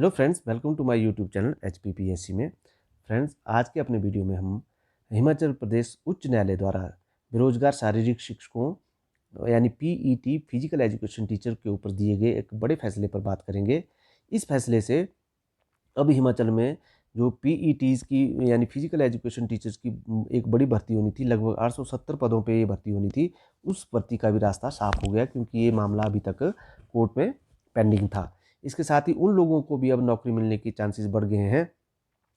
Hello friends, welcome to my YouTube channel HPPSC में। Friends, आज के अपने वीडियो में हम हिमाचल प्रदेश उच्च न्यायालय द्वारा बेरोजगार शारीरिक शिक्षकों यानी PET फिजिकल एजुकेशन टीचर के ऊपर दिए गए एक बड़े फैसले पर बात करेंगे। इस फैसले से अब हिमाचल में जो PETs की यानी फिजिकल एजुकेशन टीचर्स की एक बड़ी भर्ती होनी थी, लगभग 870 पदों पे ये भर्ती होनी थी, उस भर्ती का भी रास्ता साफ हो गया क्योंकि ये मामला अभी तक कोर्ट में पेंडिंग था। इसके साथ ही उन लोगों को भी अब नौकरी मिलने के चांसेस बढ़ गए हैं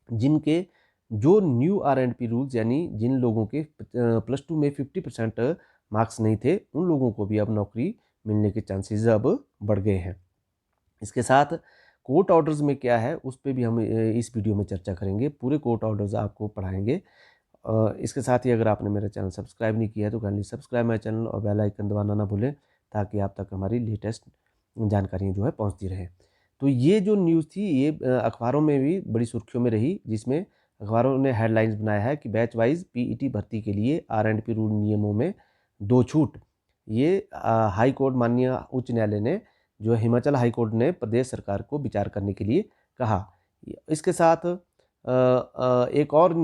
जिनके जो न्यू R&P रूल्स यानी जिन लोगों के +2 में 50% मार्क्स नहीं थे, उन लोगों को भी अब नौकरी मिलने के चांसेस अब बढ़ गए हैं। इसके साथ कोर्ट ऑर्डर्स में क्या है उस पर भी हम इस वीडियो में चर्चा करेंगे। पूरे कोर्ट ऑर्डर्स आपको पढ़ाएंगे। इसके साथ ही अगर आपने मेरा चैनल सब्सक्राइब नहीं किया है तो काइंडली सब्सक्राइब माय चैनल और बेल आइकन दबाना ना भूलें ताकि आप तक हमारी लेटेस्ट जानकारियाँ जो है पहुँचती रहें। तो ये जो न्यूज़ थी ये अखबारों में भी बड़ी सुर्खियों में रही, जिसमें अखबारों ने हेडलाइंस बनाया है कि बैच वाइज PET भर्ती के लिए R&P रूल नियमों में 2 छूट। ये हाई कोर्ट माननीय उच्च न्यायालय ने जो हिमाचल हाई कोर्ट ने प्रदेश सरकार को विचार करने के लिए कहा। इसके साथ एक और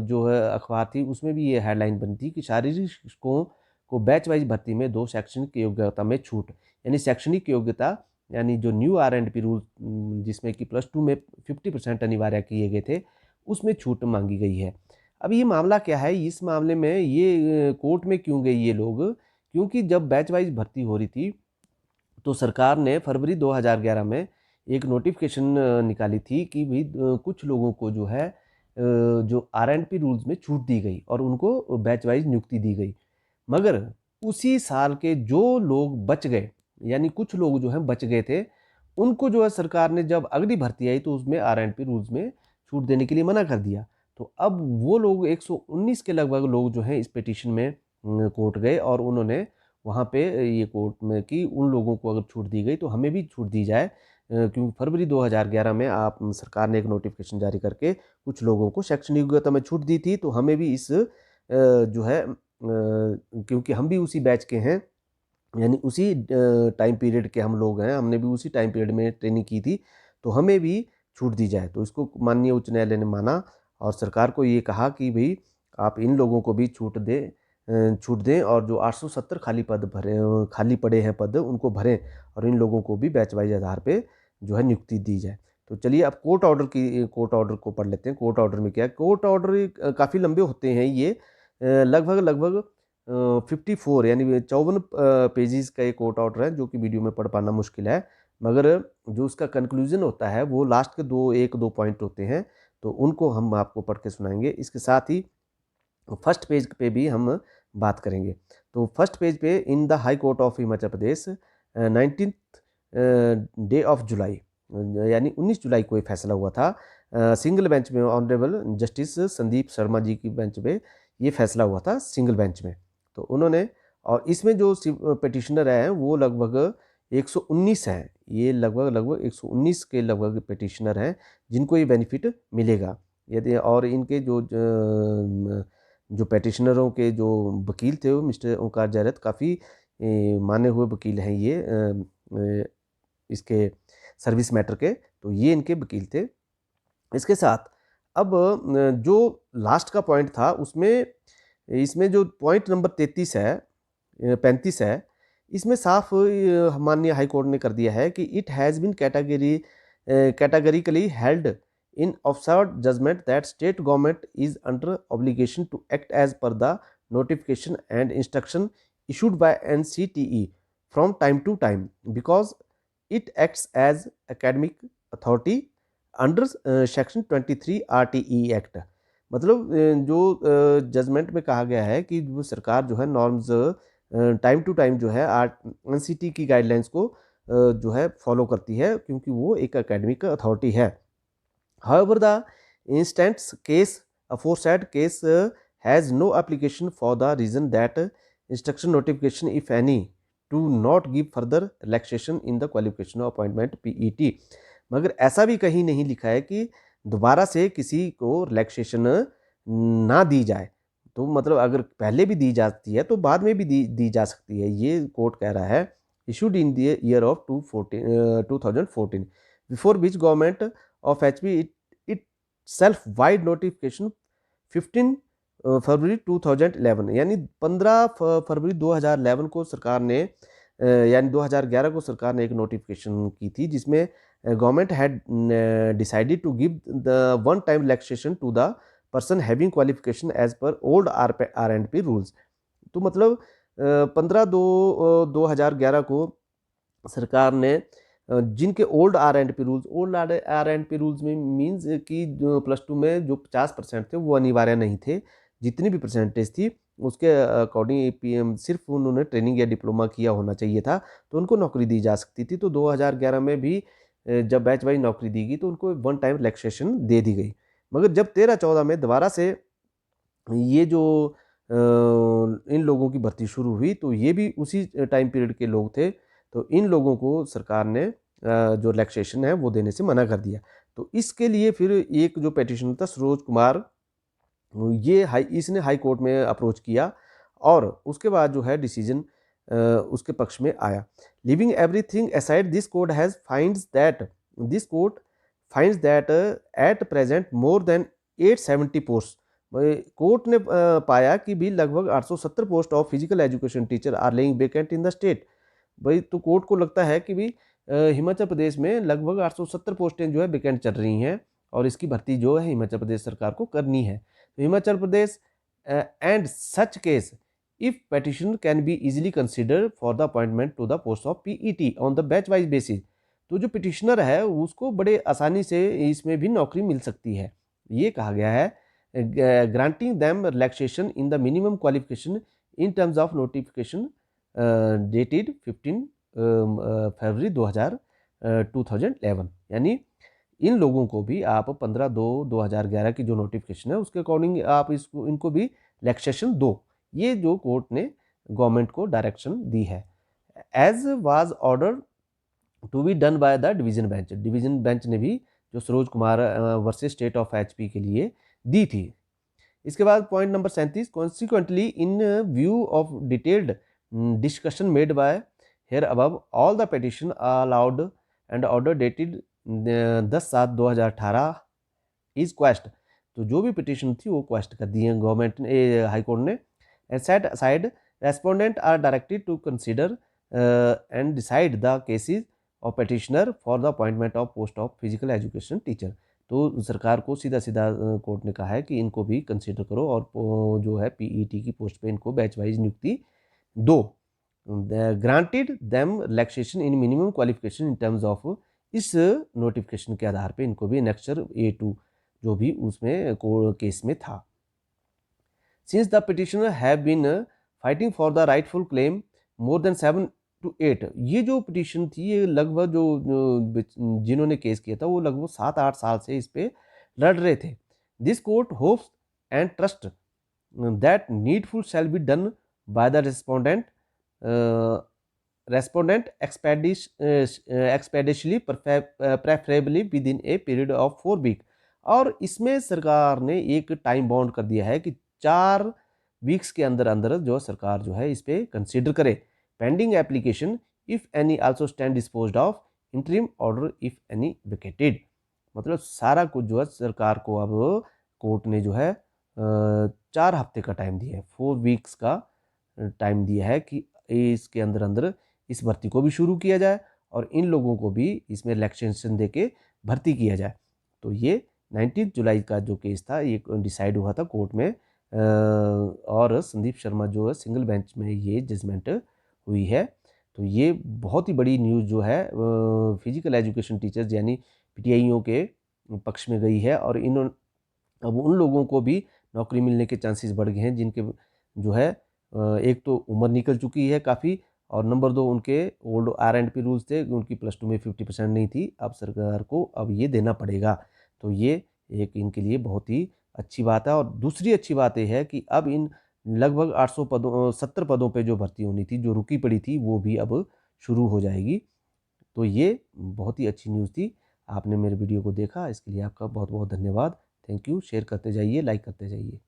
जो है अखबार थी उसमें भी ये हेडलाइन बनी थी कि शारीरिक शिक्षकों को बैच वाइज भर्ती में 2 शैक्षणिक योग्यता में छूट। यानी शैक्षणिक योग्यता यानी जो न्यू R&P रूल जिसमें कि +2 में 50% अनिवार्य किए गए थे, उसमें छूट मांगी गई है। अब ये मामला क्या है, इस मामले में ये कोर्ट में क्यों गए ये लोग? क्योंकि जब बैच वाइज भर्ती हो रही थी तो सरकार ने फरवरी 2011 में एक नोटिफिकेशन निकाली थी कि भाई कुछ लोगों को जो है जो R&P रूल्स में छूट दी गई और उनको बैच वाइज नियुक्ति दी गई। मगर उसी साल के जो लोग बच गए यानी कुछ लोग जो हैं बच गए थे, उनको जो है सरकार ने जब अगली भर्ती आई तो उसमें R&P रूल्स में छूट देने के लिए मना कर दिया। तो अब वो लोग 119 के लगभग लोग जो हैं इस पिटीशन में कोर्ट गए और उन्होंने वहाँ पे ये कोर्ट में कि उन लोगों को अगर छूट दी गई तो हमें भी छूट दी जाए, क्योंकि फरवरी 2011 में आप सरकार ने एक नोटिफिकेशन जारी करके कुछ लोगों को शैक्षणिक योग्यता में छूट दी थी, तो हमें भी इस जो है क्योंकि हम भी उसी बैच के हैं यानी उसी टाइम पीरियड के हम लोग हैं, हमने भी उसी टाइम पीरियड में ट्रेनिंग की थी, तो हमें भी छूट दी जाए। तो इसको माननीय उच्च न्यायालय ने माना और सरकार को ये कहा कि भाई आप इन लोगों को भी छूट दें और जो 870 खाली पड़े हैं पद उनको भरें और इन लोगों को भी बैच वाइज आधार पे जो है नियुक्ति दी जाए। तो चलिए अब कोर्ट ऑर्डर को पढ़ लेते हैं। कोर्ट ऑर्डर में क्या है? कोर्ट ऑर्डर काफ़ी लंबे होते हैं ये, लगभग 54 यानी 54 पेजेस का एक कोर्ट ऑर्डर है जो कि वीडियो में पढ़ पाना मुश्किल है, मगर जो उसका कंक्लूजन होता है वो लास्ट के एक दो पॉइंट होते हैं, तो उनको हम आपको पढ़ के सुनाएंगे। इसके साथ ही फर्स्ट पेज पे भी हम बात करेंगे। तो फर्स्ट पेज पे in the high court of Himachal Pradesh 19 day of July यानी 19 जुलाई को ये फैसला हुआ था। सिंगल बेंच में ऑनरेबल जस्टिस संदीप शर्मा जी की बेंच पे ये फैसला हुआ था, सिंगल बेंच में। तो उन्होंने और इसमें जो पिटिशनर हैं वो लगभग 119 हैं। ये लगभग 119 के लगभग पिटिशनर हैं जिनको ये बेनिफिट मिलेगा। यदि और इनके जो पिटिशनरों के जो वकील थे वो मिस्टर ओंकार जैरत काफ़ी माने हुए वकील हैं ये इसके सर्विस मैटर के, तो ये इनके वकील थे। इसके साथ अब जो लास्ट का पॉइंट था उसमें इसमें जो पॉइंट नंबर 35 है, इसमें साफ माननीय हाई कोर्ट ने कर दिया है कि it has been categorically held in observed judgment that state government is under obligation to act as per the notification and instruction issued by NCTE from time to time because it acts as academic authority under section 23 RTE Act। मतलब जो judgement में कहा गया है कि वो सरकार जो है नॉर्म्स टाइम टू टाइम जो है NCT की गाइडलाइंस को जो है फॉलो करती है क्योंकि वो एक एकेडमिक अथॉरिटी है। However, the instance case aforesaid case has no application for the reason that instruction notification, if any, do not give further relaxation in the qualification of appointment PET। मगर ऐसा भी कहीं नहीं लिखा है कि दोबारा से किसी को रिलैक्सेशन ना दी जाए। तो मतलब अगर पहले भी दी जाती है तो बाद में भी दी जा सकती है, ये कोर्ट कह रहा है। Issued in the year of 2014 before which government of HP it self wide notification 15 फरवरी 2011, यानी 15 फरवरी 2011 को सरकार ने यानी 2011 को सरकार ने एक नोटिफिकेशन की थी जिसमें government had decided to give the one time relaxation to the person having qualification as per old R&P rules. तो मतलब 15/2/2011 को सरकार ने जिनके ओल्ड R&P रूल्स में मीन्स कि जो +2 में जो 50% थे वो अनिवार्य नहीं थे, जितनी भी परसेंटेज थी उसके अकॉर्डिंग पीएम सिर्फ उन्होंने ट्रेनिंग या डिप्लोमा किया होना चाहिए था तो उनको नौकरी दी जा सकती थी। तो 2011 में भी जब बैच वाइज नौकरी दी गई तो उनको वन टाइम रिलैक्सेशन दे दी गई। मगर जब 13-14 में दोबारा से ये जो इन लोगों की भर्ती शुरू हुई तो ये भी उसी टाइम पीरियड के लोग थे, तो इन लोगों को सरकार ने जो रिलैक्सेशन है वो देने से मना कर दिया। तो इसके लिए फिर एक जो पेटिशनर था सरोज कुमार, ये इसने हाई कोर्ट में अप्रोच किया और उसके बाद जो है डिसीजन उसके पक्ष में आया। Leaving everything aside this court finds that at present more than 870 post. Court ने पाया कि भी लगभग 870 post of physical education teacher are lying vacant in the state. भाई तो कोर्ट को लगता है कि भी हिमाचल प्रदेश में लगभग 870 पोस्टें जो है वेकेंट चल रही हैं और इसकी भर्ती जो है हिमाचल प्रदेश सरकार को करनी है। तो Himachal Pradesh and such case if petition can be easily consider for the appointment to the post of PET on the batch wise basis. तो जो पिटिशनर है उसको बड़े आसानी से इसमें भी नौकरी मिल सकती है। ये कहा गया है granting them relaxation in the minimum qualification in terms of notification dated 15 फरवरी 2011, यानी इन लोगों को भी आप 15/2/2011 की जो नोटिफिकेशन है उसके अकॉर्डिंग आप इनको भी रिलैक्सेशन दो। ये जो कोर्ट ने गवर्नमेंट को डायरेक्शन दी है। As was order to be done by the division bench ने भी जो Saroj Kumar versus state of HP के लिए दी थी। इसके बाद point number 37, consequently in view of detailed discussion made by here above all the petition allowed and order dated 10/7/2018 is quashed. तो जो भी पिटिशन थी वो क्वेस्ट कर दी है गवर्नमेंट ने, हाई कोर्ट ने। And set aside respondent are directed to consider and decide the cases of petitioner for the appointment of post of physical education teacher. तो सरकार को सीधा कोर्ट ने कहा है कि इनको भी कंसिडर करो और जो है पीईटी की पोस्ट पे इनको बैच वाइज नियुक्ति दो। Granted them relaxation in minimum qualification in terms of, इस नोटिफिकेशन के आधार पे इनको भी एनेक्चर A2 जो भी उसमें केस में था। Since the petitioner have been fighting for the rightful claim more than 7 to 8, ये जो पिटिशन थी ये लगभग जो जिन्होंने केस किया था वो लगभग 7-8 साल से इस पे लड़ रहे थे। This court hopes and trust that needful shall be done by the respondent expeditiously preferably within a period of 4 week. और इसमें सरकार ने एक टाइम बाउंड कर दिया है कि 4 वीक्स के अंदर अंदर जो सरकार जो है इस पे कंसिडर करे। Pending application if any also stand disposed of interim order if any vacated. मतलब सारा कुछ जो है सरकार को अब कोर्ट ने जो है 4 हफ्ते का टाइम दिया है, 4 वीक्स का टाइम दिया है कि इसके अंदर अंदर इस भर्ती को भी शुरू किया जाए और इन लोगों को भी इसमें रिलैक्सेशन दे के भर्ती किया जाए। तो ये 19 जुलाई का जो केस था ये डिसाइड हुआ था कोर्ट में और संदीप शर्मा जो है सिंगल बेंच में ये जजमेंट हुई है। तो ये बहुत ही बड़ी न्यूज़ जो है फिजिकल एजुकेशन टीचर्स यानी पीटीआईओ के पक्ष में गई है और अब उन लोगों को भी नौकरी मिलने के चांसेस बढ़ गए हैं जिनके जो है एक तो उम्र निकल चुकी है काफ़ी और नंबर 2 उनके ओल्ड R&P रूल्स थे, उनकी +2 में 50% नहीं थी, अब सरकार को अब ये देना पड़ेगा। तो ये एक इनके लिए बहुत ही अच्छी बात है। और दूसरी अच्छी बात यह है कि अब इन लगभग 870 पदों पे जो भर्ती होनी थी जो रुकी पड़ी थी वो भी अब शुरू हो जाएगी। तो ये बहुत ही अच्छी न्यूज़ थी। आपने मेरे वीडियो को देखा इसके लिए आपका बहुत बहुत धन्यवाद। Thank you. शेयर करते जाइए, लाइक करते जाइए।